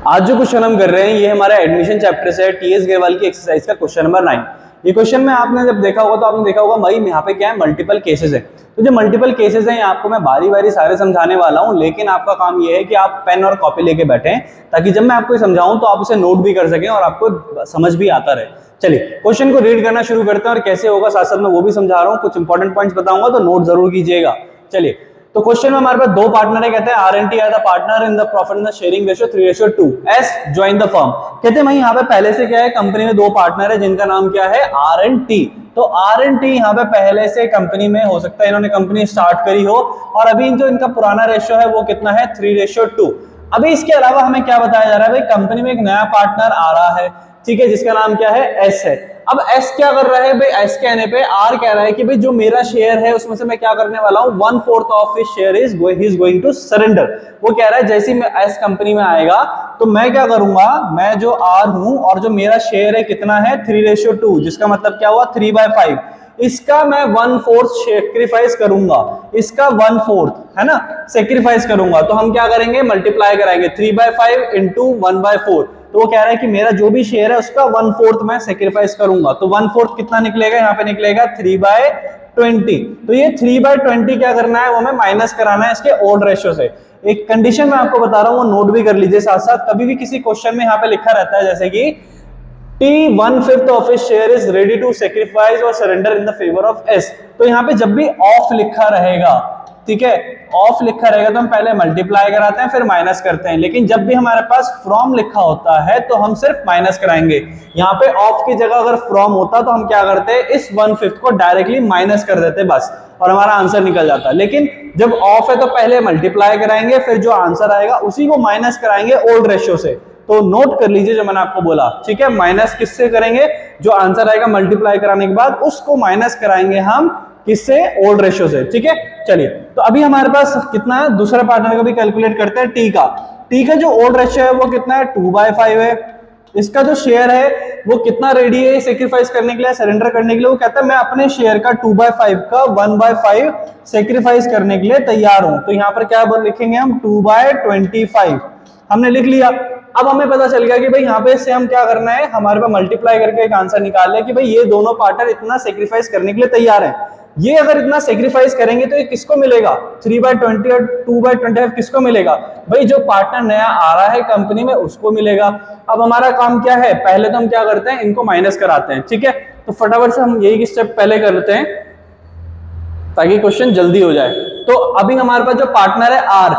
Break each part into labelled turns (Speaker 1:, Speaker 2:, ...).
Speaker 1: आज जो क्वेश्चन हम कर रहे हैं ये हमारा एडमिशन चैप्टर से टीएस गेरवाल की एक्सरसाइज का क्वेश्चन नंबर 9। ये क्वेश्चन में आपने जब देखा होगा तो आपने देखा होगा भाई यहाँ पे क्या है, मल्टीपल केसेस है। तो जो मल्टीपल केसेस हैं आपको मैं बारी बारी सारे समझाने वाला हूँ, लेकिन आपका काम ये है कि आप पेन और कॉपी लेके बैठे ताकि जब मैं आपको समझाऊं तो आप उसे नोट भी कर सकें और आपको समझ भी आता रहे। चलिए क्वेश्चन को रीड करना शुरू करते हैं और कैसे होगा साथ साथ मैं वो भी समझा रहा हूँ, कुछ इंपॉर्टेंट पॉइंट्स बताऊंगा तो नोट जरूर कीजिएगा। चलिए तो क्वेश्चन में हमारे पास दो पार्टनर है, कहते हैं R&T are the partner in the profit and the sharing ratio 3:2 S join the firm. कहते हैं भाई यहाँ पे पहले से क्या है, कंपनी में दो पार्टनर है जिनका नाम क्या है, R&T। तो R&T यहाँ पे पहले से कंपनी में हो सकता है इन्होंने कंपनी स्टार्ट करी हो और अभी जो इनका पुराना रेशियो है वो कितना है 3:2। अभी इसके अलावा हमें क्या बताया जा रहा है भाई, कंपनी में एक नया पार्टनर आ रहा है, ठीक है, जिसका नाम क्या है एस है। अब एस क्या कर रहा है भाई, एस कहने पे आर कह रहा है कि भाई जो मेरा शेयर है उसमें से मैं क्या करने वाला हूं, 1/4 of his share is going to surrender. वो कह रहा है जैसे ही एस कंपनी में आएगा तो मैं क्या करूंगा, मैं जो आर हूं और जो मेरा शेयर है कितना है 3:2, जिसका मतलब क्या हुआ 3/5, इसका मैं 1/4 सेक्रीफाइस करूंगा, इसका 1/4 है ना सेक्रीफाइस करूंगा। तो हम क्या करेंगे, मल्टीप्लाई कराएंगे 3/5 इंटू 1/4। तो वो कह रहा है कि मेरा जो भी शेयर है उसका 1/4 मैं सेक्रीफाइस करूंगा। तो 1/4 कितना निकलेगा, यहाँ पे निकलेगा 3/20। तो ये 3/20 क्या करना है, वो हमें माइनस कराना है इसके ओड रेशियो से। एक कंडीशन मैं आपको बता रहा हूँ वो नोट भी कर लीजिए साथ साथ। कभी भी किसी क्वेश्चन में यहाँ पे लिखा रहता है जैसे कि T 1/5 of his share is ready to sacrifice or surrender in the favor of S। तो यहाँ पे जब भी ऑफ लिखा रहेगा, ठीक है, ऑफ लिखा रहेगा तो हम पहले मल्टीप्लाई कराते हैं फिर माइनस करते हैं, लेकिन जब भी हमारे पास फ्रॉम लिखा होता है तो हम सिर्फ माइनस कराएंगे। यहाँ पे ऑफ की जगह अगर फ्रॉम होता तो हम क्या करते हैं, इस 1/5 को डायरेक्टली माइनस कर देते बस और हमारा आंसर निकल जाता। लेकिन जब ऑफ है तो पहले मल्टीप्लाई कराएंगे फिर जो आंसर आएगा उसी को माइनस कराएंगे ओल्ड रेशियो से। तो नोट कर लीजिए जो मैंने आपको बोला, ठीक है। माइनस किससे करेंगे, जो आंसर आएगा मल्टीप्लाई कराने के बाद उसको माइनस कराएंगे हम किससे, ओल्ड रेशियो से, ठीक है। चलिए तो अभी हमारे पास कितना है, दूसरा पार्टनर का भी कैलकुलेट करते हैं। टी का जो ओल्ड रेशियो है वो कितना है 2/5 है। इसका जो शेयर है वो कितना रेडी है सेक्रीफाइस करने के लिए, सरेंडर करने के लिए। वो कहता है मैं अपने शेयर का 2/5 का 1/5 सेक्रीफाइस करने के लिए तैयार हूं। तो यहाँ पर क्या लिखेंगे हम, 2/25 हमने लिख लिया। अब हमें पता चल गया कि भाई यहाँ पे से हम क्या करना है, हमारे पास मल्टीप्लाई करके एक आंसर निकाल लिया कि भाई ये दोनों पार्टनर इतना सेक्रीफाइस करने के लिए तैयार हैं। ये अगर इतना सेक्रीफाइस करेंगे तो ये किसको मिलेगा, 3/20 और 2/25 किसको मिलेगा, भाई जो पार्टनर नया आ रहा है कंपनी में उसको मिलेगा। अब हमारा काम क्या है, पहले तो हम क्या करते हैं, इनको माइनस कराते हैं, ठीक है। तो फटाफट से हम यही स्टेप पहले कर लेते हैं ताकि क्वेश्चन जल्दी हो जाए। तो अभी हमारे पास जो पार्टनर है आर,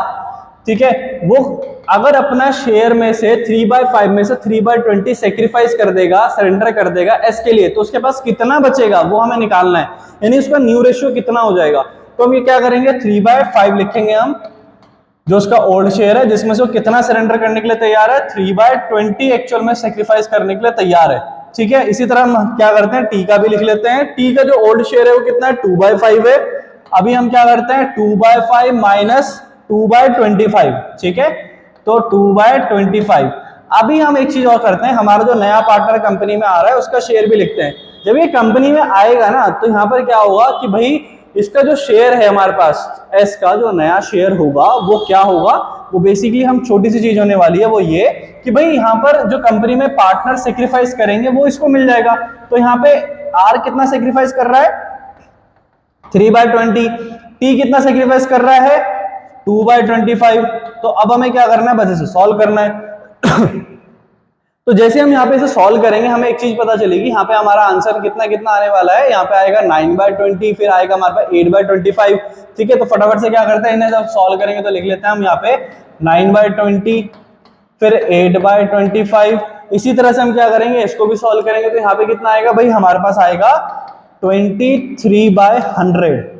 Speaker 1: ठीक है, वो अगर अपना शेयर में से 3/5 में से 3/20 सेक्रीफाइस कर देगा, सरेंडर कर देगा एस के लिए, तो उसके पास कितना बचेगा वो हमें निकालना है, यानी उसका न्यू रेशियो कितना हो जाएगा। तो हम ये क्या करेंगे, 3/5 लिखेंगे हम, जो उसका ओल्ड शेयर है जिसमें से वो कितना सरेंडर करने के लिए तैयार है, 3/20 एक्चुअल में सेक्रीफाइस करने के लिए तैयार है, ठीक है। इसी तरह हम क्या करते हैं, टी का भी लिख लेते हैं। टी का जो ओल्ड शेयर है वो कितना है 2/5 है। अभी हम क्या करते हैं, 2/5 माइनस 2/25, ठीक है, तो 2/25। अभी हम एक चीज और करते हैं, हमारा जो नया पार्टनर कंपनी में आ रहा है उसका शेयर भी लिखते हैं। जब ये कंपनी में आएगा ना तो यहाँ पर क्या होगा कि भाई इसका जो शेयर है हमारे पास एस का जो नया शेयर होगा वो क्या होगा, वो बेसिकली हम छोटी सी चीज होने वाली है, वो ये कि भाई यहाँ पर जो कंपनी में पार्टनर सेक्रीफाइस करेंगे वो इसको मिल जाएगा। तो यहाँ पे आर कितना सेक्रीफाइस कर रहा है 3/20, टी कितना सेक्रीफाइस कर रहा है 2/25। तो अब हमें क्या करना है, बस इसे सॉल्व करना है। तो जैसे हम यहाँ पे इसे सॉल्व करेंगे हमें एक चीज पता चलेगी, यहाँ पे हमारा आंसर कितना कितना आने वाला है, यहाँ पे आएगा 9/20, फिर आएगा हमारे पास 8/25, ठीक है। तो फटाफट से क्या करते हैं, इन्हें जब सॉल्व करेंगे तो लिख लेते हैं हम यहाँ पे 9/20 फिर 8/25। इसी तरह से हम क्या करेंगे, इसको भी सॉल्व करेंगे तो यहाँ पे कितना आएगा भाई, हमारे पास आएगा 23/100।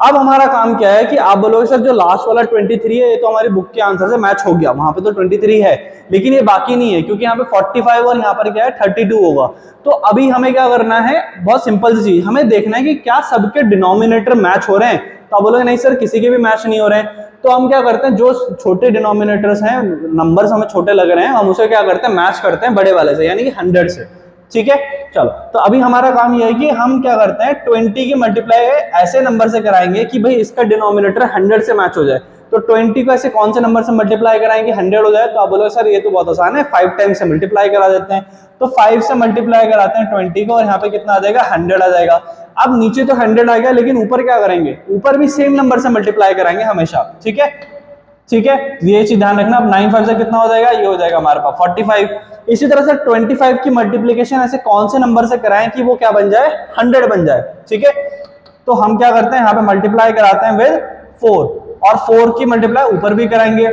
Speaker 1: अब हमारा काम क्या है कि आप बोलोगे सर जो लास्ट वाला 23 है ये तो हमारी बुक के आंसर से मैच हो गया, वहां पे तो 23 है, लेकिन ये बाकी नहीं है क्योंकि यहाँ पे 45 और यहाँ पर क्या है 32 होगा। तो अभी हमें क्या करना है, बहुत सिंपल सी चीज, हमें देखना है कि क्या सबके डिनोमिनेटर मैच हो रहे हैं। तो आप बोलोगे नहीं सर किसी के भी मैच नहीं हो रहे हैं, तो हम क्या करते हैं, जो छोटे डिनोमिनेटर्स हैं, नंबर्स हमें छोटे लग रहे हैं, हम उसे क्या करते हैं, मैच करते हैं बड़े वाले से, यानी कि 100 से, ठीक है। चलो तो अभी हमारा काम यह है कि हम क्या करते हैं 20 की मल्टीप्लाई ऐसे नंबर से कराएंगे कि भाई इसका डिनोमिनेटर 100 से मैच हो जाए। तो 20 को ऐसे कौन से नंबर से मल्टीप्लाई कराएंगे 100 हो जाए, तो आप बोलोगे सर ये तो बहुत आसान है, 5 टाइम्स से मल्टीप्लाई करा देते हैं। तो 5 से मल्टीप्लाई कराते हैं 20 को और यहाँ पे कितना आ जाएगा 100 आ जाएगा। अब नीचे तो 100 आ गया, लेकिन ऊपर क्या करेंगे, ऊपर भी सेम नंबर से मल्टीप्लाई कराएंगे हमेशा, ठीक है, ठीक है, ये चीज ध्यान रखना। अब 9 5 से कितना हो जाएगा, ये हो जाएगा हमारे पास 45। इसी तरह से 25 की मल्टीप्लीकेशन ऐसे कौन से नंबर से कराएं कि वो क्या बन जाए 100 बन जाए, ठीक है। तो हम क्या करते हैं यहाँ पे मल्टीप्लाई कराते हैं विद 4, और 4 की मल्टीप्लाई ऊपर भी कराएंगे,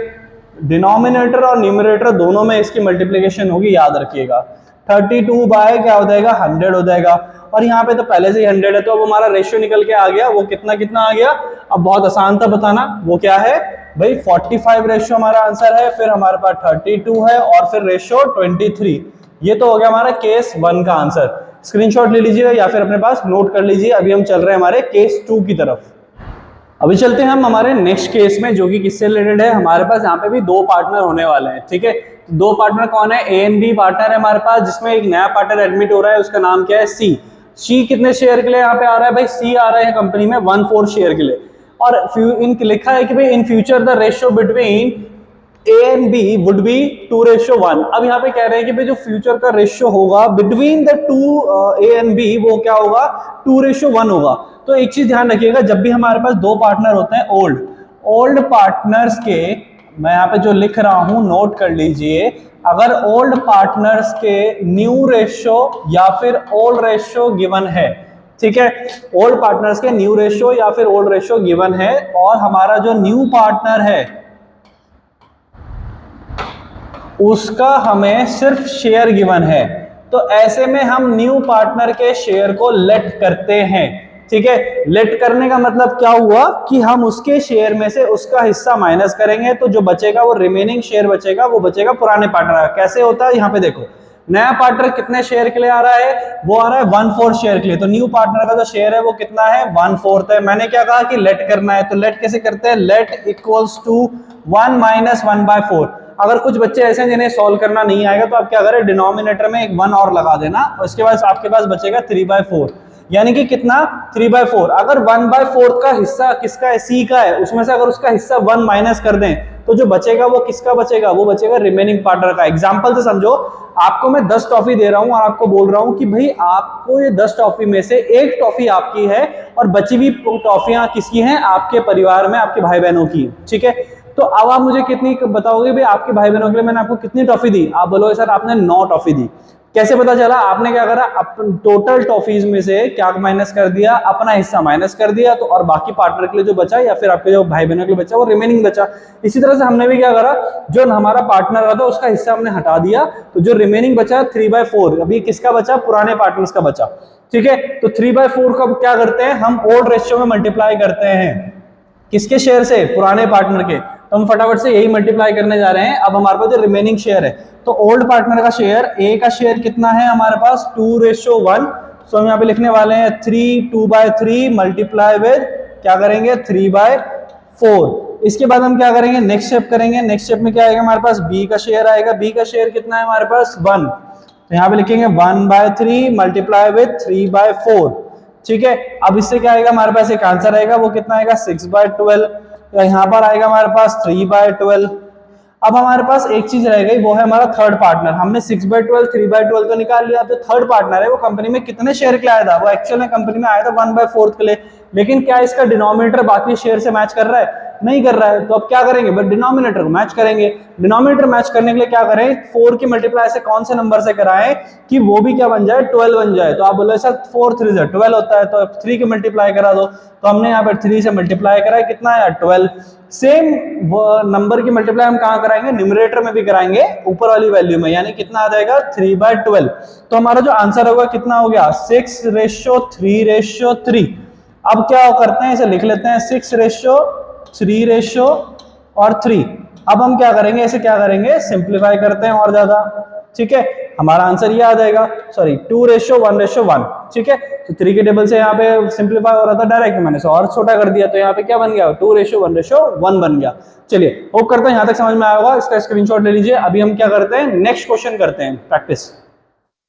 Speaker 1: डिनोमिनेटर और न्यूमरेटर दोनों में इसकी मल्टीप्लीकेशन होगी, याद रखिएगा। 32 बाय क्या हो जाएगा 100 हो जाएगा, और यहाँ पे तो पहले से ही 100 है, तो अब हमारा रेशियो निकल के आ गया, वो कितना कितना आ गया। अब बहुत आसान था बताना, वो क्या है भाई 45 रेशियो हमारा आंसर है, फिर हमारे पास 32 है और फिर रेशियो 23। ये तो हो गया हमारा केस 1 का आंसर। स्क्रीनशॉट ले लीजिए या फिर अपने पास नोट कर लीजिए। अभी हम चल रहे हैं हमारे केस 2 की तरफ। अभी चलते हैं हम हमारे नेक्स्ट केस में, जो कि किससे रिलेटेड है। हमारे पास यहाँ पे भी 2 पार्टनर होने वाले हैं, ठीक है। 2 पार्टनर कौन है, ए एंड बी पार्टनर है हमारे पास, जिसमें एक नया पार्टनर एडमिट हो रहा है, उसका नाम क्या है सी। सी कितने शेयर के लिए यहाँ पे आ रहा है भाई, सी आ रहा है कंपनी में 1/4 शेयर के लिए, और इन लिखा है कि भाई in future the ratio between A and B would be 2:1। अब यहाँ पे कह रहे हैं कि भाई जो फ्यूचर का रेशियो होगा between the 2 A and B वो क्या होगा 2:1 होगा। तो एक चीज ध्यान रखिएगा, जब भी हमारे पास 2 पार्टनर होते हैं ओल्ड पार्टनर्स के, मैं यहाँ पे जो लिख रहा हूं नोट कर लीजिए, अगर ओल्ड पार्टनर्स के न्यू रेशियो या फिर ओल्ड रेशियो गिवन है, ठीक है, ओल्ड पार्टनर्स के न्यू रेशियो या फिर ओल्ड रेशियो गिवन है, और हमारा जो न्यू पार्टनर है उसका हमें सिर्फ शेयर गिवन है, तो ऐसे में हम न्यू पार्टनर के शेयर को लेट करते हैं, ठीक है। लेट करने का मतलब क्या हुआ कि हम उसके शेयर में से उसका हिस्सा माइनस करेंगे, तो जो बचेगा वो रिमेनिंग शेयर बचेगा, वो बचेगा पुराने पार्टनर का। कैसे होता है यहाँ पे देखो, नया पार्टनर कितने शेयर के लिए आ रहा है, वो आ रहा है 1/4 शेयर के लिए, तो न्यू पार्टनर का जो शेयर है वो कितना है 1/4 है। मैंने क्या कहा कि लेट करना है, तो लेट कैसे करते हैं, लेट इक्वल्स टू 1 - 1/4। अगर कुछ बच्चे ऐसे हैं जिन्हें सॉल्व करना नहीं आएगा, तो आप क्या करें, डिनोमिनेटर में एक 1 और लगा देना, और इसके बाद आपके पास बचेगा 3/4, यानी कि कितना 3/4। अगर 1/4 का हिस्सा किसका है, सी का है, उसमें से अगर उसका हिस्सा 1 माइनस कर दें, तो जो बचेगा वो किसका बचेगा, वो बचेगा रिमेनिंग पार्टनर का। एग्जांपल से समझो, आपको मैं 10 टॉफी दे रहा हूं और आपको बोल रहा हूं कि भाई आपको ये 10 टॉफी में से एक टॉफी आपकी है और बची हुई टॉफियां किसकी हैं, आपके परिवार में आपके भाई बहनों की, ठीक है। तो अब आप मुझे कितनी बताओगे भाई, आपके भाई बहनों के लिए मैंने आपको कितनी टॉफी दी, आप बोलोगे सर आपने 9 टॉफी दी। कैसे पता चला, आपने क्या करा, टोटल टॉफीज में से क्या माइनस कर दिया, अपना हिस्सा माइनस कर दिया, तो और बाकी पार्टनर के लिए जो बचा या फिर आपके जो भाई बहनों के लिए बचा वो रिमेनिंग बचा। इसी तरह से हमने भी क्या करा, जो हमारा पार्टनर रहा था उसका हिस्सा हमने हटा दिया, तो जो रिमेनिंग बचा 3/4, अभी किसका बचा, पुराने पार्टनर्स का बचा, ठीक है। तो 3/4 का क्या करते हैं हम, ओल्ड रेशियो में मल्टीप्लाई करते हैं, किसके शेयर से, पुराने पार्टनर के। तो हम फटाफट से यही मल्टीप्लाई करने जा रहे हैं। अब हमारे पास जो रिमेनिंग शेयर है, तो ओल्ड पार्टनर का शेयर, ए का शेयर कितना है हमारे पास 2:1, सो हम यहाँ पे लिखने वाले हैं 2/3 मल्टीप्लाई विद क्या करेंगे 3/4। इसके बाद हम क्या करेंगे, नेक्स्ट स्टेप करेंगे। नेक्स्ट स्टेप में क्या आएगा हमारे पास, बी का शेयर आएगा। बी का शेयर कितना है हमारे पास 1, तो यहाँ पे लिखेंगे 1/3 मल्टीप्लाई विद 3/4, ठीक है। अब इससे क्या आएगा हमारे पास, एक आंसर आएगा, वो कितना आएगा 6/12, तो यहाँ पर आएगा हमारे पास 3/12। अब हमारे पास एक चीज रह गई, वो है हमारा थर्ड पार्टनर। हमने 6/12 3/12 तो निकाल लिया, तो थर्ड पार्टनर है वो कंपनी में कितने शेयर के लिए आया था, वो एक्चुअल में कंपनी में आया था 1/4 के लिए, लेकिन क्या इसका डिनोमिनेटर बाकी शेयर से मैच कर रहा है, नहीं कर रहा है। तो अब क्या करेंगे, बट डिनोमिनेटर को मैच करेंगे। डिनोमिनेटर मैच करने के लिए क्या करें, 4 की मल्टीप्लाई से कौन से नंबर से कराएं कि वो भी क्या बन जाए 12 बन जाए। तो आप बोले सर 4 3 से 12 होता है, तो 3 की मल्टीप्लाई करा दो, तो हमने यहाँ पर 3 से मल्टीप्लाई करा है, कितना है 12। सेम नंबर की मल्टीप्लाई हम कहाँ कराएंगे, न्यूमरेटर में भी कराएंगे, ऊपर वाली वैल्यू में, यानी कितना आ जाएगा 3/12। तो हमारा जो आंसर होगा कितना हो गया 6:3:3। अब क्या करते हैं, इसे लिख लेते हैं 6:3:3। अब हम क्या करेंगे, इसे क्या करेंगे सिंप्लीफाई करते हैं और ज्यादा, ठीक है। हमारा आंसर ये आ जाएगा, सॉरी 2:1:1, ठीक है। तो 3 के टेबल से यहाँ पे सिंप्लीफाई हो रहा था, डायरेक्ट मैंने इसे और छोटा कर दिया, तो यहाँ पे क्या बन गया 2:1:1 बन गया। चलिए होप करते हैं यहाँ तक समझ में आया होगा, इसका स्क्रीनशॉट ले लीजिए। अभी हम क्या करते हैं, नेक्स्ट क्वेश्चन करते हैं प्रैक्टिस।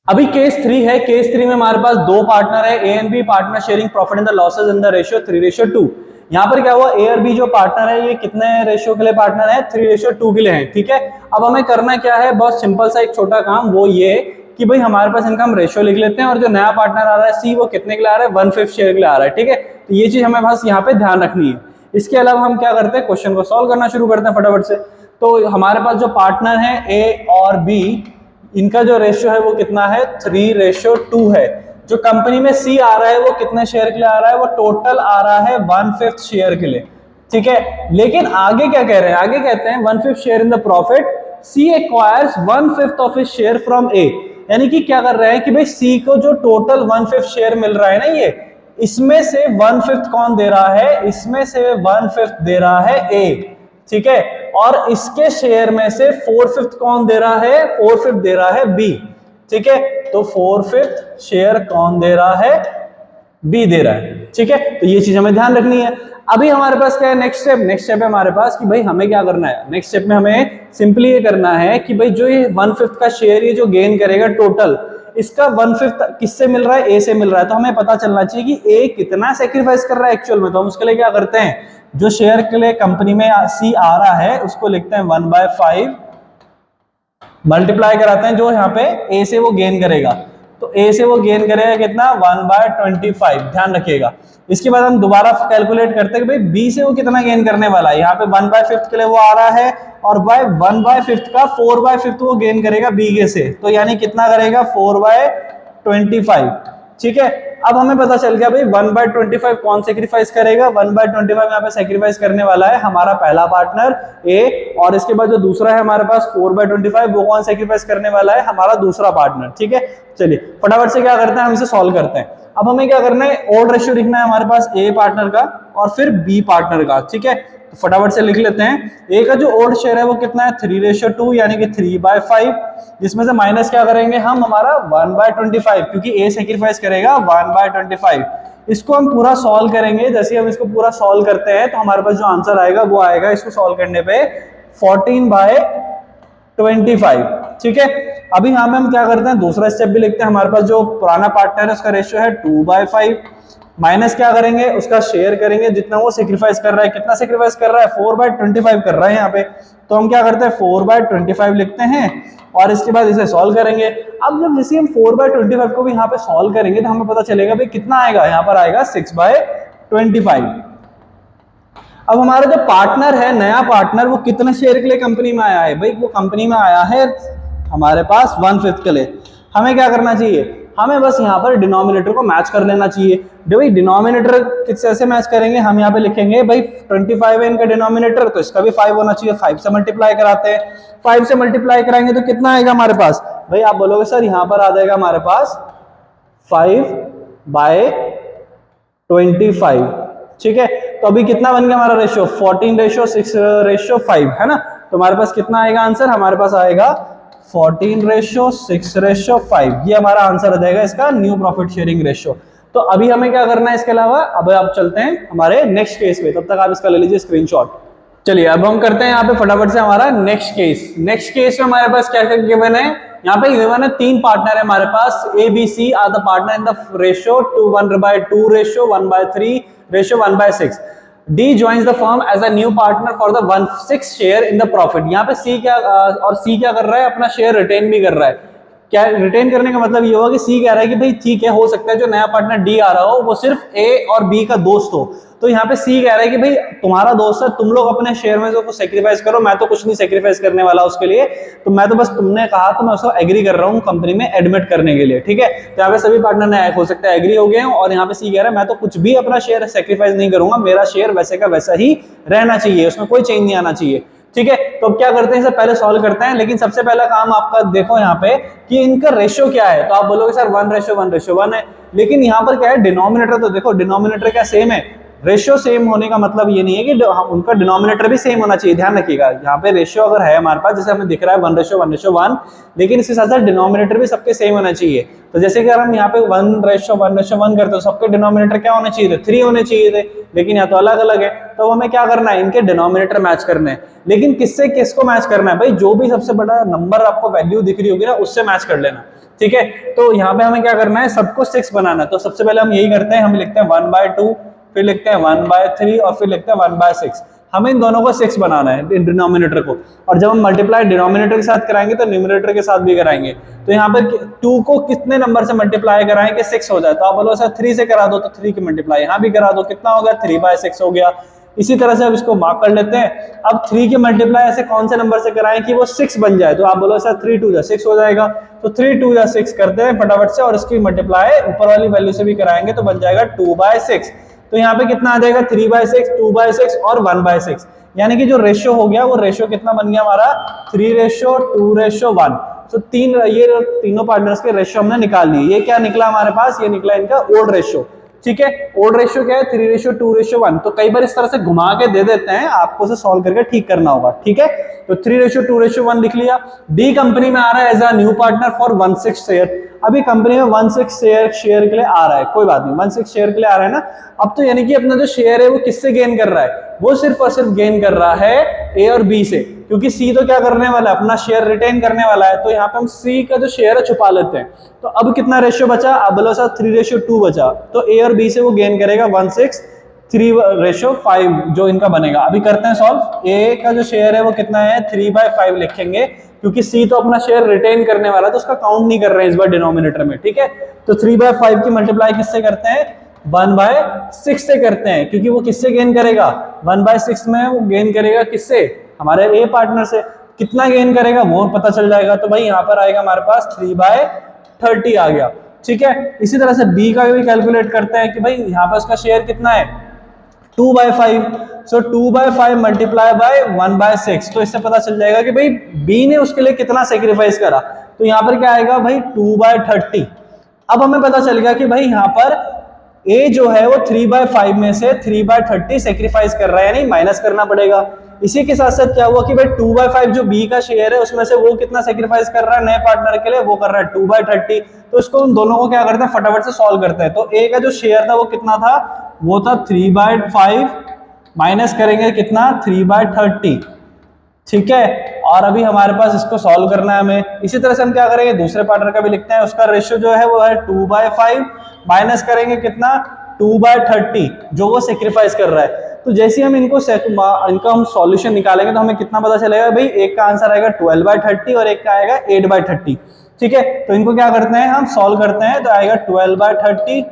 Speaker 1: अभी केस 3 है। केस 3 में हमारे पास 2 पार्टनर है, A and B partner sharing profit and the losses in the ratio 3:2। यहाँ पर क्या हुआ, ए और बी जो पार्टनर है ये कितने रेशियो के लिए पार्टनर है, 3:2 के लिए है, ठीक है। अब हमें करना क्या है, बहुत सिंपल सा एक छोटा काम, वो ये कि भाई हमारे पास इनका हम रेशियो लिख लेते हैं और जो नया पार्टनर आ रहा है सी, वो कितने के लिए आ रहा है, 1/5 शेयर के लिए आ रहा है, ठीक है। तो ये चीज हमें बस यहाँ पे ध्यान रखनी है। इसके अलावा हम क्या करते हैं, क्वेश्चन को सॉल्व करना शुरू करते हैं फटाफट से। तो हमारे पास जो पार्टनर है ए और बी, इनका जो रेशियो है वो कितना है, 3:2 है। जो कंपनी में सी आ रहा है वो कितने शेयर के लिए आ रहा है, वो टोटल आ रहा है 1/5 शेयर के लिए, ठीक है। लेकिन आगे क्या कह रहे हैं, आगे कहते हैं 1/5 share in the profit, C acquires 1/5 of his share from A. यानी कि क्या कर रहे हैं कि भाई सी को जो टोटल 1/5 शेयर मिल रहा है ना, ये इसमें से 1/5 कौन दे रहा है, इसमें से 1/5 दे रहा है ए, ठीक है। और इसके शेयर में से 4/5 कौन दे रहा है, 4/5 दे रहा है बी, ठीक है। तो 4/5 शेयर कौन दे रहा है, बी दे रहा है, ठीक है। तो ये चीज हमें ध्यान रखनी है। अभी हमारे पास क्या है, नेक्स्ट स्टेप है हमारे पास कि भाई हमें क्या करना है। नेक्स्ट स्टेप में हमें सिंपली ये करना है कि भाई जो ये 1/5 का शेयर ये जो गेन करेगा टोटल, इसका 1/5 किससे मिल रहा है, ए से मिल रहा है। तो हमें पता चलना चाहिए कि ए कितना सेक्रीफाइस कर रहा है एक्चुअल में। तो हम उसके लिए क्या करते हैं, जो शेयर के लिए कंपनी में सी आ रहा है उसको लिखते हैं 1/5, मल्टीप्लाई कराते हैं जो यहाँ पे ए से वो गेन करेगा। तो ए से वो गेन करेगा कितना, 1/25, ध्यान रखिएगा। इसके बाद हम दोबारा कैलकुलेट करते हैं कि भाई बी से वो कितना गेन करने वाला है। यहाँ पे 1/5 के लिए वो आ रहा है और बाय 1/5 का 4/5 वो गेन करेगा बी के से, तो यानी कितना करेगा, 4/25, ठीक है। अब हमें पता चल गया भाई 1/25 कौन सेक्रीफाइस करेगा, 1/25 यहाँ पे सेक्रीफाइस करने वाला है हमारा पहला पार्टनर ए, और इसके बाद जो दूसरा है हमारे पास 4/25, वो कौन सेक्रीफाइस करने वाला है, हमारा दूसरा पार्टनर, ठीक है। चलिए फटाफट से क्या करते हैं, हम इसे सॉल्व करते हैं। अब हमें क्या करना है, ओड रेशियो लिखना है हमारे पास ए पार्टनर का और फिर बी पार्टनर का, ठीक है। तो फटाफट से लिख लेते हैं। ए का जो ओड शेयर है वो कितना है, 3:2, यानी कि 3/5, जिसमें से माइनस क्या करेंगे हम, हमारा 1/25, क्योंकि ए सेक्रीफाइस करेगा 1/25। इसको हम पूरा सॉल्व करेंगे। जैसे हम इसको पूरा सॉल्व करते हैं तो हमारे पास जो आंसर आएगा वो आएगा, इसको सॉल्व करने पे 14/25, ठीक है। अभी यहाँ में हम क्या करते हैं, दूसरा स्टेप भी लिखते हैं। हमारे पास जो पुराना पार्टनर है उसका रेशियो है 2/5, माइनस क्या करेंगे, उसका शेयर करेंगे जितना वो सेक्रीफाइस कर रहा है। कितना सेक्रीफाइस कर रहा है, 4/25 कर रहा है यहाँ पे। तो हम क्या करते हैं, 4/25 लिखते हैं और इसके बाद इसे सॉल्व करेंगे। अब जब जैसे हम 4/25 को भी यहाँ पे सॉल्व करेंगे तो हमें पता चलेगा भाई कितना आएगा, यहाँ पर आएगा 6/25। अब हमारा जो पार्टनर है, नया पार्टनर, वो कितने शेयर के लिए कंपनी में आया है, भाई वो कंपनी में आया है हमारे पास 1/5 के लिए। हमें क्या करना चाहिए, हमें बस यहाँ पर डिनोमिनेटर को मैच कर लेना चाहिए। भाई डिनोमिनेटर किससे मैच करेंगे, हम यहाँ पे लिखेंगे भाई 25 है इनका डिनोमिनेटर, तो इसका भी 5 होना चाहिए। 5 से मल्टीप्लाई कराते हैं, 5 से मल्टीप्लाई कराएंगे तो कितना आएगा हमारे पास, भाई आप बोलोगे सर यहाँ पर आ जाएगा हमारे पास 5/25, ठीक है। तो अभी कितना बन गया हमारा रेशियो, 14:6:5, है ना। तो हमारे पास कितना आएगा आंसर, हमारे पास आएगा 14:6:5। ये हमारा आंसर आ जाएगा इसका न्यू प्रॉफिट शेयरिंग रेशियो। तो अभी हमें क्या करना है, इसके अलावा अब आप चलते हैं हमारे नेक्स्ट केस पे, तब तक आप इसका ले लीजिए स्क्रीनशॉट। चलिए अब हम करते हैं यहाँ पे फटाफट से हमारा नेक्स्ट केस। नेक्स्ट केस में हमारे पास क्या क्या गिवन है, यहाँ पे गिवन है 3 पार्टनर है हमारे पास, A B C are the partner in the ratio 1/2 ratio, 1/3 ratio, 1/6। D joins the firm as a new partner for the 1/6 share in the profit। यहाँ पे C क्या और C क्या कर रहा है, अपना शेयर रिटेन भी कर रहा है। क्या रिटेन करने का मतलब ये होगा कि C कह रहा है कि भाई ठीक है, हो सकता है जो नया पार्टनर D आ रहा हो वो सिर्फ A और B का दोस्त हो। तो यहाँ पे C कह रहा है कि भाई तुम्हारा दोस्त है, तुम लोग अपने शेयर में जो सेक्रीफाइस करो, मैं तो कुछ नहीं सेक्रीफाइस करने वाला उसके लिए, तो मैं तो बस तुमने कहा तो मैं उसको एग्री कर रहा हूँ कंपनी में एडमिट करने के लिए, ठीक है। तो यहाँ पे सभी पार्टनर ने हो सकता है एग्री हो गए हैं और यहाँ पे C कह रहा है मैं तो कुछ भी अपना शेयर सेक्रीफाइस नहीं करूंगा, मेरा शेयर वैसे का वैसा ही रहना चाहिए, उसमें कोई चेंज नहीं आना चाहिए, ठीक है। तो अब क्या करते हैं, पहले सॉल्व करते हैं। लेकिन सबसे पहला काम आपका देखो यहाँ पे कि इनका रेशियो क्या है। तो आप बोलोगे सर 1:1:1 है, लेकिन यहाँ पर क्या है, डिनोमिनेटर तो देखो डिनोमिनेटर क्या सेम है। रेशियो सेम होने का मतलब ये नहीं है कि उनका डिनोमिनेटर भी सेम होना चाहिए, ध्यान रखिएगा। यहाँ पे रेशियो अगर है हमारे पास, जैसे हमें दिख रहा है 1:1:1, लेकिन इसके साथ साथ डिनोमिनेटर भी सबके सेम होना चाहिए। तो जैसे कि अगर हम यहाँ पे 1:1:1 करते हो, सबके डिनोमिनेटर क्या होने चाहिए थे, 3 होने चाहिए थे, लेकिन यहाँ तो अलग अलग है। तो हमें क्या करना है, इनके डिनोमिनेटर मैच करने हैं। लेकिन किससे किसको मैच करना है, भाई जो भी सबसे बड़ा नंबर आपको वैल्यू दिख रही होगी ना, उससे मैच कर लेना, ठीक है। तो यहाँ पे हमें क्या करना है, सबको 6 बनाना है। तो सबसे पहले हम यही करते हैं, हम लिखते हैं 1/2 फिर लिखते हैं 1/3 और फिर लिखते हैं 1/6। हमें इन दोनों को 6 बनाना है डिनोमिनेटर को, और जब हम मल्टीप्लाई डिनोमिनेटर के साथ कराएंगे तो न्यूमरेटर के साथ भी कराएंगे। तो यहाँ पर 2 को कितने नंबर से मल्टीप्लाई कराएं कि 6 हो जाए, तो आप बोलो सर 3 से करा दो, तो 3 की मल्टीप्लाई यहाँ भी करा दो, कितना हो गया 3/6 हो गया। इसी तरह से अब इसको मार्क कर लेते हैं। अब 3 की मल्टीप्लाई ऐसे कौन से नंबर से कराएं कि वो 6 बन जाए, तो आप बोलो सर 3 2 जा 6 हो जाएगा, तो 3 2 जा 6 करते हैं फटाफट से, और इसकी मल्टीप्लाई ऊपर वाली वैल्यू से भी कराएंगे तो बन जाएगा 2/6। तो यहाँ पे कितना आ जाएगा 3/6, 2/6 और 1/6, यानी कि जो रेशियो हो गया वो रेशियो कितना बन गया हमारा 3:2:1। तो ये तीनों पार्टनर्स के रेशियो हमने निकाल लिए। ये क्या निकला हमारे पास, ये निकला इनका ओड रेशियो। ठीक है, ओड रेशियो क्या है 3:2:1। तो कई बार इस तरह से घुमा के दे देते हैं, आपको उसे सॉल्व करके ठीक करना होगा। ठीक है, तो 3:2:1 लिख लिया। डी कंपनी में आ रहा है as a new partner for 1/6 share. अभी कंपनी में 1/6 शेयर के लिए आ रहा है, कोई बात नहीं, 1/6 शेयर के लिए आ रहा है ना। अब तो यानी कि अपना जो शेयर है वो किससे गेन कर रहा है, वो सिर्फ और सिर्फ गेन कर रहा है ए और बी से, क्योंकि सी तो क्या करने वाला है, अपना शेयर रिटेन करने वाला है। तो यहाँ पे हम सी का जो शेयर है छुपा लेते हैं। तो अब कितना रेशियो बचा, अब बोलो सर 3:2 बचा, तो ए और बी से वो गेन करेगा 1/6, 3:5 जो इनका बनेगा। अभी करते हैं सॉल्व। ए का जो शेयर है वो कितना है 3/5 लिखेंगे, क्योंकि सी तो अपना शेयर रिटेन करने वाला है तो उसका काउंट नहीं कर रहे हैं इस बार डिनोमिनेटर में। ठीक है, तो 3/5 की मल्टीप्लाई किससे करते हैं, 1/6 से करते हैं, क्योंकि वो किससे गेन करेगा 1/6 में वो गेन करेगा किससे, हमारे ए पार्टनर से। कितना गेन करेगा वो पता चल जाएगा, तो भाई यहाँ पर आएगा हमारे पास 3/30 आ गया। ठीक है, इसी तरह से बी का भी कैलकुलेट करते हैं कि भाई यहाँ पर उसका शेयर कितना है 2/5। सो 2/5 मल्टीप्लाई बाय 1/6, तो इससे पता चल जाएगा कि भाई बी ने उसके लिए कितना सेक्रीफाइस करा। तो यहाँ पर क्या आएगा भाई 2/30। अब हमें पता चल गया कि भाई यहाँ पर ए जो है वो 3/5 में से 3/30 सेक्रीफाइस कर रहा है, यानी माइनस करना पड़ेगा। इसी के साथ साथ क्या हुआ कि भाई 2/5 जो बी का शेयर है उसमें से वो कितना सेक्रीफाइस कर रहा है नए पार्टनर के लिए, वो कर रहा है 2/30। तो इसको उन दोनों को क्या करते हैं फटाफट से सॉल्व करते हैं। तो ए का जो शेयर था वो कितना था, वो था 3/5 माइनस करेंगे कितना 3/30। ठीक है, और अभी हमारे पास इसको सॉल्व करना है हमें। इसी तरह से हम क्या करेंगे दूसरे पार्टनर का भी लिखते हैं, उसका रेशियो जो है वो है 2/5 माइनस करेंगे कितना 2/30 जो वो सेक्रीफाइस कर रहा है। तो जैसे हम इनका हम सॉल्यूशन निकालेंगे तो हमें कितना पता चलेगा भाई, एक का आंसर आएगा 12/30 और एक का आएगा 8/30। ठीक है, तो इनको क्या करते हैं हम सॉल्व करते हैं, तो आएगा 12/30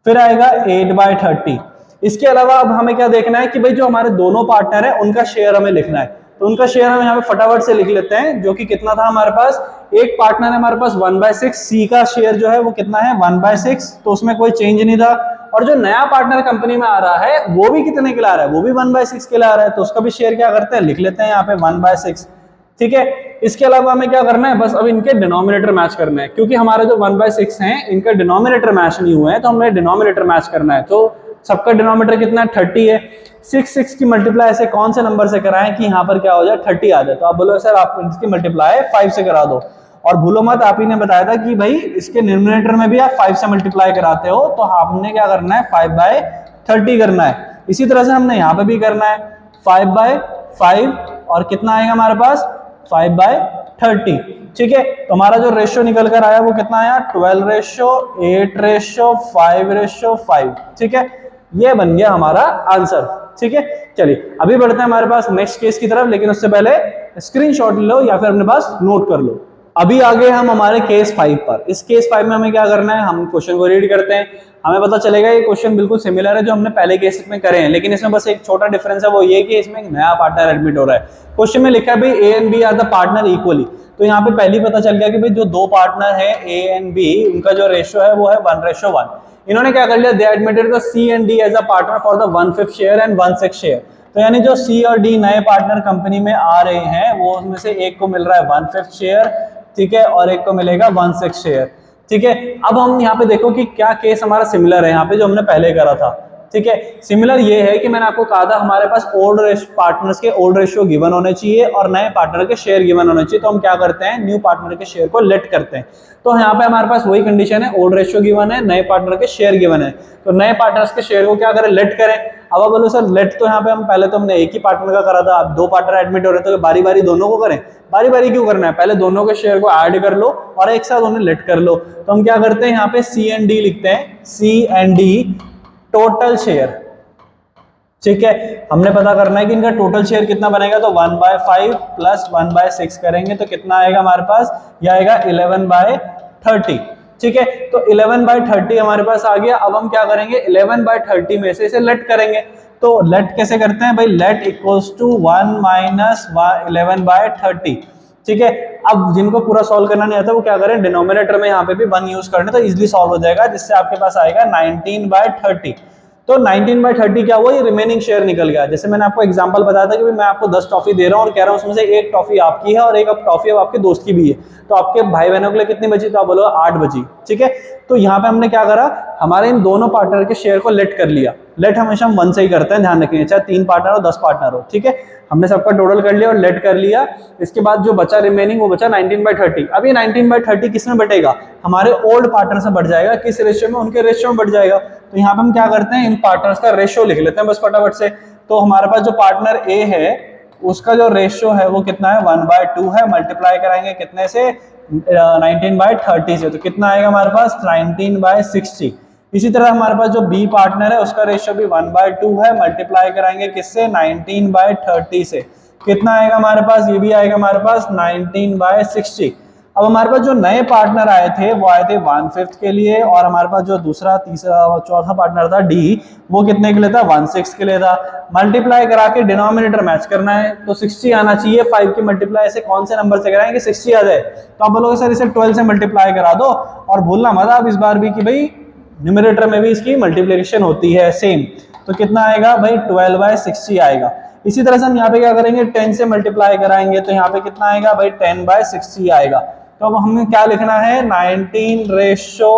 Speaker 1: फिर आएगा 8/30। इसके अलावा अब हमें क्या देखना है कि भाई जो हमारे दोनों पार्टनर है उनका शेयर हमें लिखना है। तो उनका शेयर हम यहाँ पे फटाफट से लिख लेते हैं, जो कि कितना था हमारे पास, एक पार्टनर है हमारे पास 1/6, सी का शेयर जो है वो कितना है 1/6, तो उसमें कोई चेंज नहीं था। और जो नया पार्टनर कंपनी में आ रहा है वो भी कितने के ला रहा है, वो भी 1/6 के ला रहा है, तो उसका भी शेयर क्या करते हैं लिख लेते हैं यहाँ पे 1/6। ठीक है, इसके अलावा हमें क्या करना है, बस अब इनके डिनोमिनेटर मैच करना है, क्योंकि हमारे जो 1/6 हैं इनका डिनोमिनेटर मैच नहीं हुआ है, तो हमें डिनोमिनेटर मैच करना है। तो सबका डिनोमिनेटर कितना है 30 है। 6 की मल्टीप्लाई ऐसे कौन से नंबर से कराएं कि यहाँ पर क्या हो जाए 30 आ जाए। तो आप बोलो सर आप इसकी मल्टीप्लाई 5 से करा दो, और भूलो मत आप ही ने बताया था कि भाई इसके न्यूमरेटर में भी आप 5 से मल्टीप्लाई कराते हो, तो हमने क्या करना है 5/30 करना है। इसी तरह से हमने यहाँ पे भी करना है 5/5, और कितना आएगा हमारे पास 5/30। ठीक है, तो हमारा जो रेशियो निकल कर आया वो कितना आया 12:8:5:5। ठीक है, ये बन गया हमारा आंसर। ठीक है, चलिए अभी बढ़ते हैं हमारे पास नेक्स्ट केस की तरफ, लेकिन उससे पहले स्क्रीनशॉट ले लो या फिर अपने पास नोट कर लो। अभी आगे हम हमारे केस 5 पर। इस केस 5 में हमें क्या करना है, हम क्वेश्चन को रीड करते हैं, हमें पता चलेगा ये क्वेश्चन बिल्कुल सिमिलर है जो हमने पहले केस में करे हैं, लेकिन इसमें बस एक छोटा डिफरेंस है, वो ये कि इसमें एक नया पार्टनर एडमिट हो रहा है। क्वेश्चन में लिखा है भाई A and B are the partner equally. तो यहाँ पे पहले पता चल गया कि भाई जो दो पार्टनर है ए एंड बी, उनका जो रेशियो है वो है 1:1। इन्होंने क्या कर लिया, they admitted the C and D as a partner for the 1/5 share and 1/6 share. तो यानी जो सी और डी नए पार्टनर कंपनी में आ रहे हैं वो उसमें से एक को मिल रहा है 1/5 शेयर, ठीक है, और एक को मिलेगा 1/6 शेयर। ठीक है, अब हम यहाँ पे देखो कि क्या केस हमारा सिमिलर है यहाँ पे जो हमने पहले करा था। ठीक है, सिमिलर ये है कि मैंने आपको कहा था हमारे पास ओल्ड पार्टनर्स के ओल्ड रेशियो गिवन होने चाहिए और नए पार्टनर के शेयर गिवन होने चाहिए। तो हम क्या करते हैं, न्यू पार्टनर के शेयर को लेट करते हैं। तो यहाँ पे हमारे पास वही कंडीशन है, ओल्ड रेशियो गिवन है, नए पार्टनर के शेयर गिवन है। तो नए पार्टनर्स के शेयर को क्या करें, लेट करें। अब आप बोलो सर लेट तो यहाँ पे हम पहले तो हमने एक ही पार्टनर का करा था, अब दो पार्टनर एडमिट हो रहे तो बारी बारी दोनों को करें। बारी बारी क्यों करना है, पहले दोनों के शेयर को ऐड कर लो और एक साथ उन्हें लेट कर लो। तो हम क्या करते हैं यहाँ पे सी एंड डी लिखते हैं, सी एंड डी टोटल शेयर। ठीक है, हमने पता करना है कि इनका टोटल शेयर कितना बनेगा, तो 1/5 प्लस 1/6 करेंगे तो कितना आएगा हमारे पास, यह आएगा 11/30। ठीक है, तो 11/30 हमारे पास आ गया। अब हम क्या करेंगे, 11/30 में से इसे लेट करेंगे। तो लेट कैसे करते हैं भाई, लेट इक्वल्स टू 1 माइनस 11/30। ठीक है, अब जिनको पूरा सॉल्व करना नहीं आता वो क्या करें, डिनोमिनेटर में यहाँ पे भी 1 यूज करने, तो इजिली सॉल्व हो जाएगा, जिससे आपके पास आएगा 19/30। तो 19/30 क्या हुआ, ये रिमेनिंग शेयर निकल गया। जैसे मैंने आपको एग्जांपल बताया था कि मैं आपको 10 टॉफी दे रहा हूँ और कह रहा हूँ उसमें से एक टॉफी आपकी है और एक टॉफी अब आपके दोस्त की भी है, तो आपके भाई बहनों के लिए कितनी बची, तो आप बोलो 8 बची। ठीक है, तो यहाँ पे हमने क्या करा, हमारे इन दोनों पार्टनर के शेयर को लेट कर लिया। लेट हमेशा हम 1 से ही करते हैं, ध्यान रखिए, चाहे 3 पार्टनर हो 10 पार्टनर हो। ठीक है, हमने सबका टोटल कर लिया और लेट कर लिया। इसके बाद जो बचा रिमेनिंग वो बचा 19/30। अब ये 19/30 किस में बटेगा, हमारे ओल्ड पार्टनर से बढ़ जाएगा, किस रेशियो में, उनके रेशियो में बढ़ जाएगा। तो यहाँ पे हम क्या करते हैं, इन पार्टनर्स का रेशियो लिख लेते हैं बस फटाफट से। तो हमारे पास जो पार्टनर ए है उसका जो रेशियो है वो कितना है, 1/2 है। मल्टीप्लाई कराएंगे कितने से, 19/30 से, तो कितना आएगा हमारे पास 19/60। इसी तरह हमारे पास जो बी पार्टनर है उसका रेशियो भी 1/2 है। मल्टीप्लाई कराएंगे किससे, 19/30 से, कितना आएगा हमारे पास, ये भी आएगा हमारे पास 19/60। अब हमारे पास जो नए पार्टनर आए थे वो आए थे 1/5 के लिए, और हमारे पास जो दूसरा तीसरा चौथा पार्टनर था डी, वो कितने के लिए था, 1/6 के लिए था। मल्टीप्लाई करा के डिनोमिनेटर मैच करना है, तो 60 आना चाहिए। 5 की मल्टीप्लाई ऐसे कौन से नंबर से कराएंगे 60 आ जाए, तो आप बोलोगे सर इसे 12 से मल्टीप्लाई करा दो, और भूलना मत आप इस बार भी कि भाई न्यूमरेटर में भी इसकी मल्टीप्लिकेशन होती है सेम। तो कितना आएगा भाई, 12/60 आएगा। इसी तरह से हम यहाँ पे क्या करेंगे, 10 से मल्टीप्लाई कराएंगे, तो यहाँ पे कितना आएगा भाई, 10/60 आएगा। तो अब हमें क्या लिखना है, 19 रेशो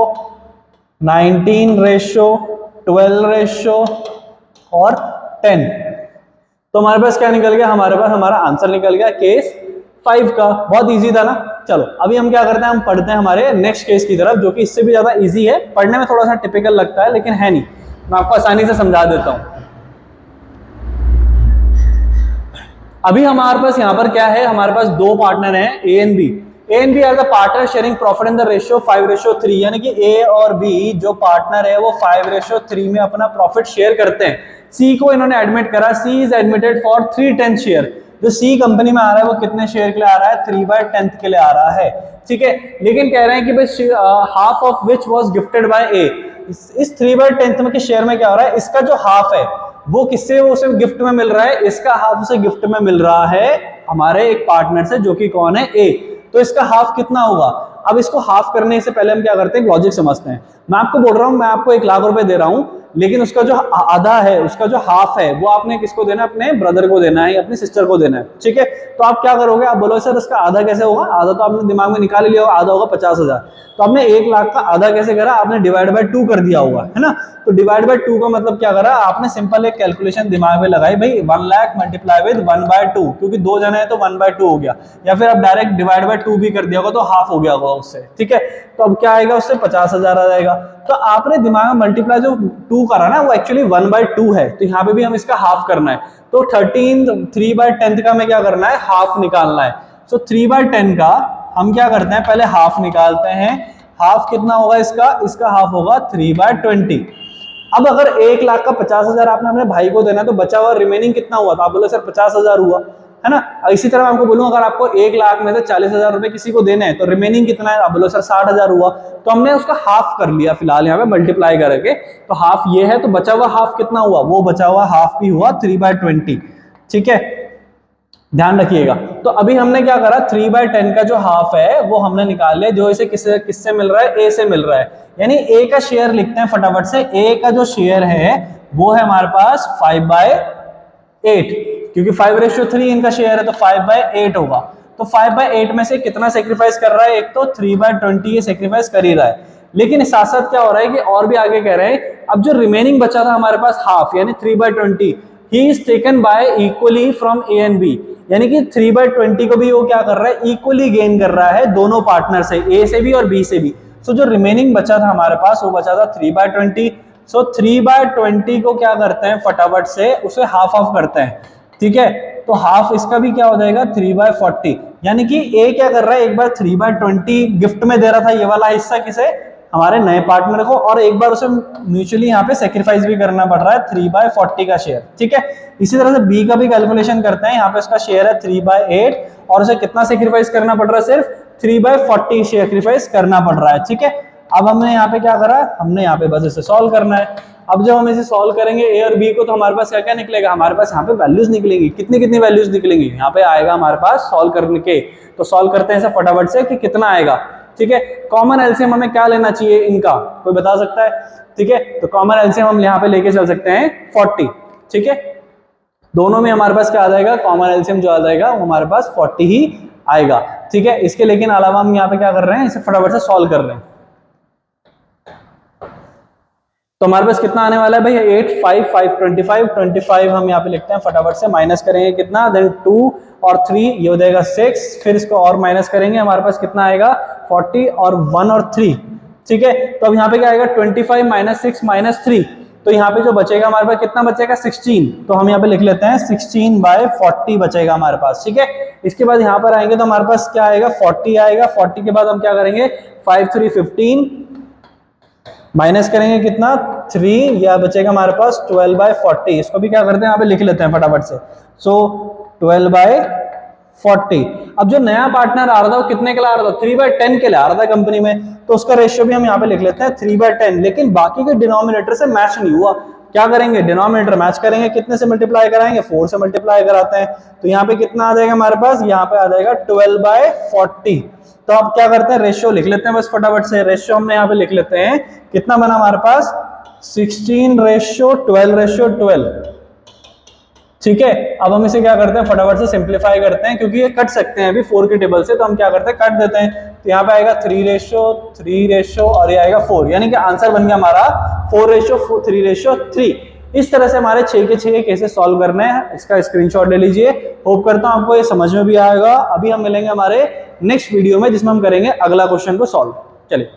Speaker 1: 12 रेशो और 10। तो हमारे पास क्या निकल गया, हमारे पास हमारा आंसर निकल गया केस 5 का। बहुत इजी था ना। चलो अभी हम क्या करते हैं, हम पढ़ते हैं हमारे नेक्स्ट केस की तरफ, जो कि इससे भी ज्यादा इजी है, पढ़ने में थोड़ा सा टिपिकल लगता है लेकिन है नहीं, मैं आपको आसानी से समझा देता हूं। अभी हमारे पास यहाँ पर क्या है, हमारे पास 2 पार्टनर हैं A and B. A and B are the partner sharing profit in the ratio 5:3, यानी कि ए और बी जो पार्टनर है वो 5:3 में अपना प्रॉफिट शेयर करते हैं। सी को इन्होंने एडमिट करा, सी इज एडमिटेड फॉर 3/10 शेयर। जो सी कंपनी में आ रहा है वो कितने शेयर के लिए आ रहा है, 3/10 के लिए आ रहा है। ठीक है, लेकिन कह रहे हैं कि भाई half of which was gifted by A. इस 3/10 में के शेयर में क्या हो रहा है, इसका जो हाफ है वो किससे, वो उसे गिफ्ट में मिल रहा है, इसका हाफ उसे गिफ्ट में मिल रहा है हमारे एक पार्टनर से, जो कि कौन है, ए। तो इसका हाफ कितना होगा। अब इसको हाफ करने से पहले हम क्या करते हैं, लॉजिक समझते हैं। मैं आपको बोल रहा हूं, मैं आपको 1 लाख रुपए दे रहा हूं, लेकिन उसका जो आधा है, उसका जो हाफ है, वो आपने किसको देना है, अपने ब्रदर को देना है या अपनी सिस्टर को देना है। ठीक है, तो आप क्या करोगे, आप बोलोगे सर इसका आधा कैसे होगा। आधा तो आपने दिमाग में निकाल लिया होगा, आधा होगा 50,000। तो आपने 1 लाख का आधा कैसे करा, आपने डिवाइड बाय 2 कर दिया होगा, है ना। तो डिवाइड बाय 2 का मतलब क्या करा, आपने सिंपल एक कैलकुलेशन दिमाग में लगाई, भाई 1 लाख मल्टीप्लाई विद 1/2, क्योंकि 2 जने हैं तो 1/2 हो गया, या फिर आप डायरेक्ट डिवाइड बाय 2 भी कर दिया होगा तो हाफ हो गया होगा उससे। ठीक है, तो अब क्या आएगा, उससे 50,000 आ जाएगा। तो आपने दिमाग में मल्टीप्लाई जो 2 करा ना, वो एक्चुअली 1/2 है, तो यहाँ पे भी हम इसका हाफ करना है। तो 3/10 का हमें क्या करना है, हाफ निकालना है। तो 3/10 का हम क्या करते हैं, पहले हाफ निकालते हैं। हाफ कितना होगा इसका हाफ होगा 3/20। अब अगर 1 लाख का 50,000 आपने अपने भाई को देना है, तो बचा हुआ रिमेनिंग कितना हुआ, तो आप बोले सर 50,000 हुआ, है ना। इसी तरह मैं आपको बोलूं, अगर आपको 1 लाख में से 40,000 रुपए किसी को देने हैं, तो रिमेनिंग कितना है, आप बोलो सर 60,000 हुआ। तो हमने उसका हाफ कर लिया फिलहाल यहाँ पे मल्टीप्लाई करके, तो हाफ ये है, तो बचा हुआ हाफ कितना हुआ, वो बचा हुआ हाफ भी हुआ 3/20। ठीक है, ध्यान रखिएगा। तो अभी हमने क्या करा, 3/10 का जो हाफ है वो हमने निकाल लिया, जो इसे किससे मिल रहा है, ए से मिल रहा है। यानी ए का शेयर लिखते हैं फटाफट से। ए का जो शेयर है वो है हमारे पास 5/8, क्योंकि 5:3 इनका शेयर है, तो 5/8 होगा। तो 5/8 में से कितना सेक्रीफाइस कर रहा है, एक तो 3/20 ये सेक्रीफाइस कर ही रहा है, लेकिन साथ साथ क्या हो रहा है कि और भी आगे कह रहे हैं, अब जो रिमेनिंग बचा था हमारे पास हाफ, यानी 3/20, ही is taken by equally from A and B. यानी कि 3/20 को भी वो क्या कर रहा है, इक्वली गेन कर रहा है दोनों पार्टनर से, ए से भी और बी से भी। सो जो रिमेनिंग बचा था हमारे पास, वो बचा था 3/20। सो 3/20 को क्या करते हैं, फटाफट से उसे हाफ ऑफ करते हैं। ठीक है, तो हाफ इसका भी क्या हो जाएगा, 3/40। यानी कि ए क्या कर रहा है, एक बार 3/20 गिफ्ट में दे रहा था ये वाला हिस्सा किसे, हमारे नए पार्टनर को, और एक बार उसे म्यूचुअली यहाँ पे सेक्रीफाइस भी करना पड़ रहा है 3/40 का शेयर, ठीक है। इसी तरह से बी का भी कैलकुलेशन करते हैं। यहाँ पे उसका शेयर है 3/8 और उसे कितना सेक्रीफाइस करना पड़ रहा है, सिर्फ 3/40 सेक्रीफाइस करना पड़ रहा है, ठीक है। अब हमने यहाँ पे क्या करा, हमने यहाँ पे बस इसे सॉल्व करना है। अब जब हम इसे सॉल्व करेंगे ए और बी को, तो हमारे पास क्या क्या निकलेगा, हमारे पास यहाँ पे वैल्यूज निकलेंगी। कितनी कितनी वैल्यूज निकलेंगी, यहाँ पे आएगा हमारे पास सॉल्व करने के। तो सॉल्व करते हैं इसे फटाफट से कि कितना आएगा, ठीक है। कॉमन एलसीएम हमें क्या लेना चाहिए इनका, कोई बता सकता है, ठीक है। तो कॉमन एलसीएम हम यहाँ पे लेके चल सकते हैं 40, ठीक है। दोनों में हमारे पास क्या आ जाएगा, कॉमन एलसीएम जो आ जाएगा वो हमारे पास 40 ही आएगा, ठीक है। इसके लेकिन अलावा हम यहाँ पे क्या कर रहे हैं, इसे फटाफट से सॉल्व कर रहे हैं। तो हमारे पास कितना आने वाला है भाई, 8 5 5 25 हम यहाँ पे लिखते हैं फटाफट से, माइनस करेंगे कितना, देन 2 और 3 ये हो जाएगा 6, फिर इसको और माइनस करेंगे, हमारे पास कितना आएगा 40 और 1 और 3, ठीक है। तो अब यहाँ पे क्या आएगा 25 - 6 - 3, तो यहाँ पे जो बचेगा हमारे पास कितना बचेगा 16, तो हम यहाँ पे लिख लेते हैं 16/40 बचेगा हमारे पास, ठीक है। इसके बाद यहाँ पर आएंगे तो हमारे पास क्या आएगा 40 आएगा, 40 के बाद हम क्या करेंगे 5 3 15 माइनस करेंगे कितना 3, या बचेगा हमारे पास 12/40, इसको भी क्या करते हैं यहाँ पे लिख लेते हैं फटाफट से। सो 12/40। अब जो नया पार्टनर आ रहा था वो कितने के ला रहा था, 3/10 के ला रहा था कंपनी में, तो उसका रेशियो भी हम यहाँ पे लिख लेते हैं 3/10, लेकिन बाकी के डिनोमिनेटर से मैच नहीं हुआ। क्या करेंगे, डिनोमिनेटर मैच करेंगे, कितने से मल्टीप्लाई कराएंगे, 4 से मल्टीप्लाई कराते हैं, तो यहाँ पे कितना आ जाएगा हमारे पास, यहाँ पे आ जाएगा 12/40। तो अब क्या करते हैं, रेशियो लिख लेते हैं बस फटाफट से। रेशियो हमने यहाँ पे लिख लेते हैं, कितना बना हमारे पास 16:12, ठीक है। अब हम इसे क्या करते हैं फटाफट से सिंप्लीफाई करते हैं, क्योंकि ये कट सकते हैं अभी 4 के टेबल से, तो हम क्या करते हैं कट देते हैं। तो यहाँ पे आएगा 3:3 और ये आएगा 4, यानी कि आंसर बन गया हमारा 4:3:3। इस तरह से हमारे 6 के 6 केसेस सॉल्व करने हैं। इसका स्क्रीनशॉट ले लीजिए। होप करता हूं आपको ये समझ में भी आएगा। अभी हम मिलेंगे हमारे नेक्स्ट वीडियो में, जिसमें हम करेंगे अगला क्वेश्चन को सॉल्व। चलिए।